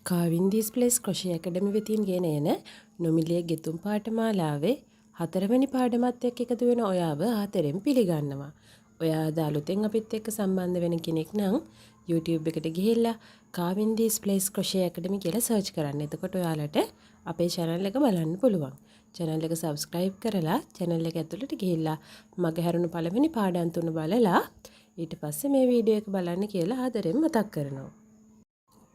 කාවින් ඩිස්ප්ලේස් crochet ඇකඩමි වෙතින් ගෙන එන නොමිලේ ගෙතුම් පාඨමාලාවේ 4 වෙනි පාඩමත් එක්ක එකතු වෙන ඔයාව ආතරෙන් පිළිගන්නවා. ඔයා අද අලුතෙන් අපිත් එක්ක සම්බන්ධ වෙන කෙනෙක් නම් YouTube එකට ගිහිල්ලා කාවින් ඩිස්ප්ලේස් ක්‍රොෂේ ඇකඩමි කියලා සර්ච් කරන්න. එතකොට ඔයාලට අපේ channel එක බලන්න පුළුවන්. channel එක subscribe කරලා channel එක ඇතුළට ගිහිල්ලා මගේ හැරුණු පළවෙනි පාඩම් තුන බලලා ඊට පස්සේ මේ වීඩියෝ එක බලන්න කියලා ආදරෙන් මතක් කරනවා.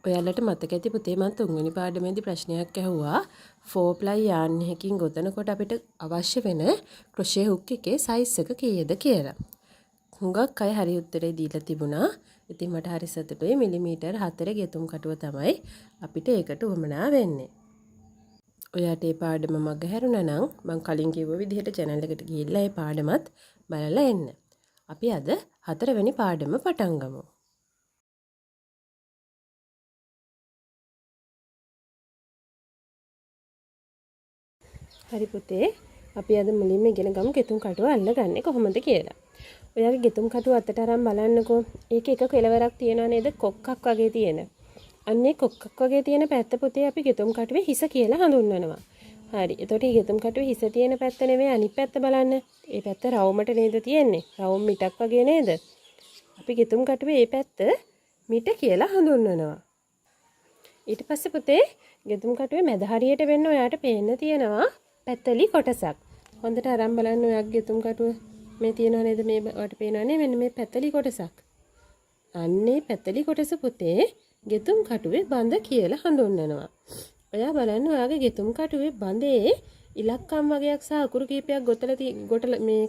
ඔයාලට මතක ඇති පුතේ මම තුන්වෙනි පාඩමේදී ප්‍රශ්නයක් ඇහුවා 4 ply yarn එකකින් ගොතනකොට අපිට අවශ්‍ය වෙන ක්‍රොෂේ හුක් එකේ size එක කීයද කියලා. හුඟක් අය හරි උත්තරේ දීලා තිබුණා. ඉතින් මට හරි සතුටුයි මිලිමීටර් 4 ගෙතුම් කටුව තමයි අපිට ඒකට උවමනා වෙන්නේ. ඔයාට මේ පාඩම මග හැරුණා නම් මම කලින් කිව්ව විදිහට channel එකට ගිහිල්ලා මේ පාඩමත් බලලා එන්න. අපි අද 4 වෙනි පාඩම පටන් ගමු. හරි පුතේ අපි අද මුලින්ම ඉගෙන ගමු ගෙතුම් කටුව අල්ලගන්නේ කොහොමද කියලා. ඔයාගේ ගෙතුම් කටුව අතට අරන් බලන්නකෝ. ඒකේ එක කෙලවරක් තියනවා නේද? කොක්කක් වගේ තියෙන. අන්නේ කොක්කක් වගේ තියෙන පැත්ත පුතේ අපි ගෙතුම් කටුවේ හිස කියලා හඳුන්වනවා. හරි. එතකොට මේ ගෙතුම් කටුවේ හිස තියෙන පැත්ත නෙවෙයි අනිත් පැත්ත බලන්න. ඒ පැත්ත රවුමට නේද තියෙන්නේ? රවුම් මිටක් වගේ නේද? අපි ගෙතුම් කටුවේ මේ පැත්ත මිට කියලා හඳුන්වනවා. ඊට පස්සේ පුතේ ගෙතුම් කටුවේ මැද හරියට වෙන්න ඔයාට පේන්න තියෙනවා පැත්තලි කොටසක්. හොඳට අරන් බලන්න ඔයාගේ ගෙතුම් කටුව මේ තියෙනව නේද මේ වට පේනවනේ මෙන්න මේ පැත්තලි කොටසක්. අන්නේ පැත්තලි කොටස පුතේ ගෙතුම් කටුවේ බඳ කියලා හඳුන්වනවා. ඔයා බලන්න ඔයාගේ ගෙතුම් කටුවේ බඳේ ඉලක්කම් වගේක් සහ අකුරු කීපයක්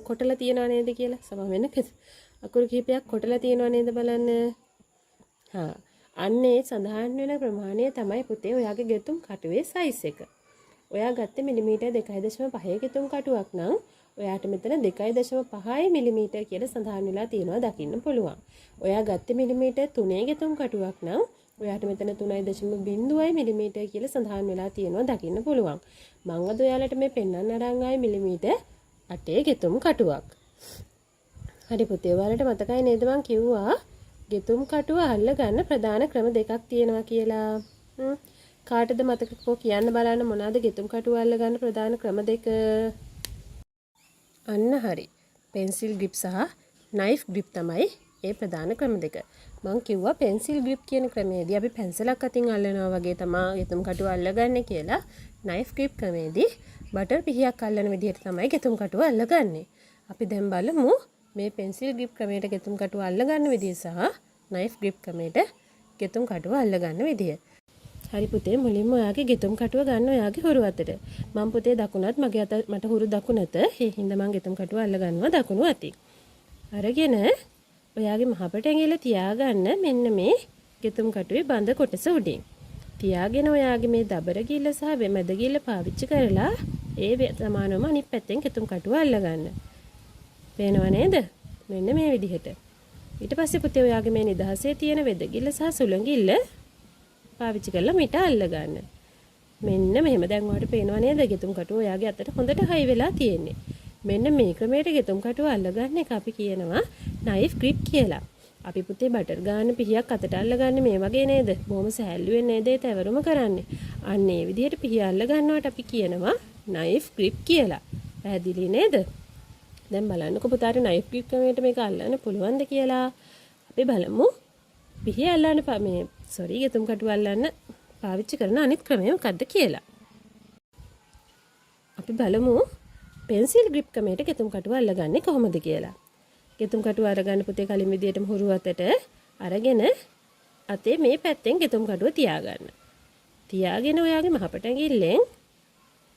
කොටලා තියනව නේද කියලා. සම වෙන අකුරු කීපයක් කොටලා තියනව නේද බලන්න. අන්නේ සඳහන් වෙන ප්‍රමාණය තමයි පුතේ ඔයාගේ ගෙතුම් කටුවේ size එක. ඔයා ගත්තේ මිලිමීටර් 2.5 ගෙතුම් කටුවක් නම් ඔයාට මෙතන 2.5 මිලිමීටර් කියලා සඳහන් වෙලා තියෙනවා දකින්න පුළුවන්. ඔයා ගත්තේ මිලිමීටර් 3 ගෙතුම් කටුවක් නම් ඔයාට මෙතන 3.0 මිලිමීටර් කියලා සඳහන් වෙලා තියෙනවා දකින්න පුළුවන්. මම අද ඔයාලට මේ පෙන්වන්න අරන් ආයේ මිලිමීටර් 8 ගෙතුම් කටුවක්. හරි පුතේ ඔයාලට මතකයි නේද මම කිව්වා ගෙතුම් කටුව අල්ල ගන්න ප්‍රධාන ක්‍රම දෙකක් තියෙනවා කියලා. කාටද මතකකෝ කියන්න බලන්න මොනවාද ගෙතුම් කටුව අල්ල ගන්න ප්‍රධාන ක්‍රම දෙක? අන්න හරි. පෙන්සිල් ග්‍රිප් සහ නයිෆ් ග්‍රිප් තමයි ඒ ප්‍රධාන ක්‍රම දෙක. මම කිව්වා පෙන්සිල් ග්‍රිප් කියන ක්‍රමයේදී අපි පෙන්සලක් අතින් අල්ලනවා වගේ තමයි ගෙතුම් කටුව අල්ලගන්නේ කියලා. නයිෆ් ග්‍රිප් ක්‍රමයේදී බටර් පිහියක් අල්ලන විදිහට තමයි ගෙතුම් කටුව අල්ලගන්නේ. අපි දැන් බලමු මේ පෙන්සිල් ග්‍රිප් ක්‍රමයට ගෙතුම් කටුව අල්ලගන්න විදිහ සහ නයිෆ් ග්‍රිප් ක්‍රමයට ගෙතුම් කටුව අල්ලගන්න විදිහ. හරි පුතේ මුලින්ම ඔයාගේ ගෙතුම් කටුව ගන්න ඔයාගේ හුරු අතට. මම පුතේ දකුණත් මගේ අත මට හුරු දකුණත. ඒ හින්දා මම ගෙතුම් කටුව අල්ල ගන්නවා දකුණු අතින්. අරගෙන ඔයාගේ මහපට ඇඟිල්ල තියාගන්න මෙන්න මේ ගෙතුම් කටුවේ බඳ කොටස උඩින්. තියාගෙන ඔයාගේ මේ දබර ගිල්ල සහ මැද ගිල්ල පාවිච්චි කරලා ඒ සමානවම අනිත් පැත්තෙන් ගෙතුම් කටුව අල්ල ගන්න. පේනව නේද? මෙන්න මේ විදිහට. ඊට පස්සේ පුතේ ඔයාගේ මේ නිදහසේ තියෙන වෙද ගිල්ල සහ සුළඟිල්ල පාවිච්චි කරලා මිට අල්ල ගන්න. මෙන්න මෙහෙම දැන් ඔයාලට පේනව නේද ගෙතුම් කටුව ඔයාගේ අතට හොඳට හයි වෙලා තියෙන්නේ. මෙන්න මේ ක්‍රමයට ගෙතුම් කටුව අල්ල ගන්න එක අපි කියනවා නයිෆ් ග්‍රිප් කියලා. අපි පුතේ බටර් ගන්න පිහියක් අතට අල්ල ගන්න මේ වගේ නේද? බොහොම සහැල්ලුවෙන් නේද ඒ තැවරුම කරන්නේ. අන්න ඒ විදිහට පිහිය අල්ල ගන්නවට අපි කියනවා නයිෆ් ග්‍රිප් කියලා. පැහැදිලි නේද? දැන් බලන්නකො පුතාට නයිෆ් ග්‍රිප් ක්‍රමයට මේක අල්ලන්න පුළුවන්ද කියලා. අපි බලමු. පිහිය අල්ලන්න ගෙතුම් කටුව අල්ලන්න පාවිච්චි කරන අනිත් ක්‍රමය මොකක්ද කියලා. අපි බලමු පෙන්සිල් ග්‍රිප් ක්‍රමයට ගෙතුම් කටුව අල්ලගන්නේ කොහොමද කියලා. ගෙතුම් කටුව අරගන්න පුතේ කලින් විදියටම හුරු අතට අරගෙන අතේ මේ පැත්තෙන් ගෙතුම් කටුව තියාගන්න. තියාගෙන ඔයාගේ මහපට ඇඟිල්ලෙන්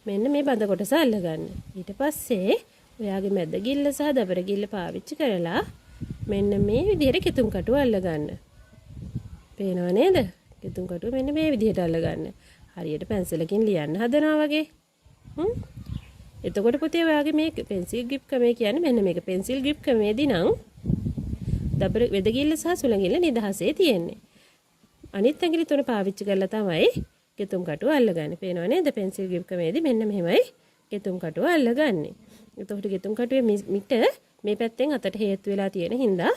මෙන්න මේ බඳ කොටස අල්ලගන්න. ඊට පස්සේ ඔයාගේ මැද ගිල්ල සහ දබර ගිල්ල පාවිච්චි කරලා මෙන්න මේ විදිහට ගෙතුම් කටුව අල්ලගන්න. පේනව නේද? ගෙතුම් කටුව මෙන්න මේ විදිහට අල්ලගන්න. හරියට පැන්සලකින් ලියන්න හදනවා වගේ. එතකොට පුතේ ඔයාගේ මේ පෙන්සිල් ග්‍රිප් ක්‍රමය කියන්නේ මෙන්න මේක. පෙන්සිල් ග්‍රිප් ක්‍රමයේදී නම් දබර වෙදගිල්ල සහ සුළඟිල්ල නිදහසේ තියෙන්නේ. අනිත් ඇඟිලි තුන පාවිච්චි කරලා තමයි ගෙතුම් කටුව අල්ලගන්නේ. පේනව නේද? පෙන්සිල් ග්‍රිප් ක්‍රමයේදී මෙන්න මෙහෙමයි ගෙතුම් කටුව අල්ලගන්නේ. එතකොට ගෙතුම් කටුවේ මිට මේ පැත්තෙන් අතට හේතු වෙලා තියෙන හින්දා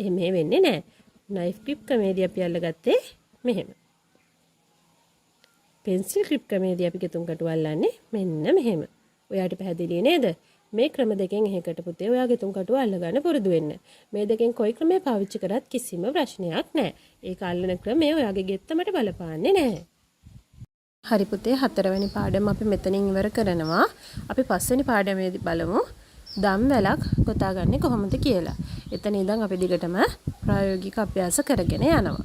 එහෙම වෙන්නේ නැහැ. නයිෆ් ග්‍රිප් ක්‍රමයේදී අපි අල්ලගත්තේ මෙහෙම. පෙන්සිල් ග්‍රිප් ක්‍රමේදී අපි ගෙතුම් කටු අල්ලන්නේ මෙන්න මෙහෙම. ඔයාට පැහැදිලි නේද? මේ ක්‍රම දෙකෙන් එකකට පුතේ ඔයා ගෙතුම් කටුව අල්ලගන්න පුරුදු වෙන්න. මේ දෙකෙන් කොයි ක්‍රමයක් පාවිච්චි කරත් කිසිම ප්‍රශ්නයක් නැහැ. ඒක අල්ලන ක්‍රමය ඔයාගේ ගෙත්තමට බලපාන්නේ නැහැ. හරි පුතේ, 4 වෙනි පාඩම අපි මෙතනින් ඉවර කරනවා. අපි 5 වෙනි පාඩමේදී බලමු දම් වැලක් ගොතාගන්නේ කොහොමද කියලා. එතන ඉඳන් අපි දිගටම ප්‍රායෝගික අභ්‍යාස කරගෙන යනවා.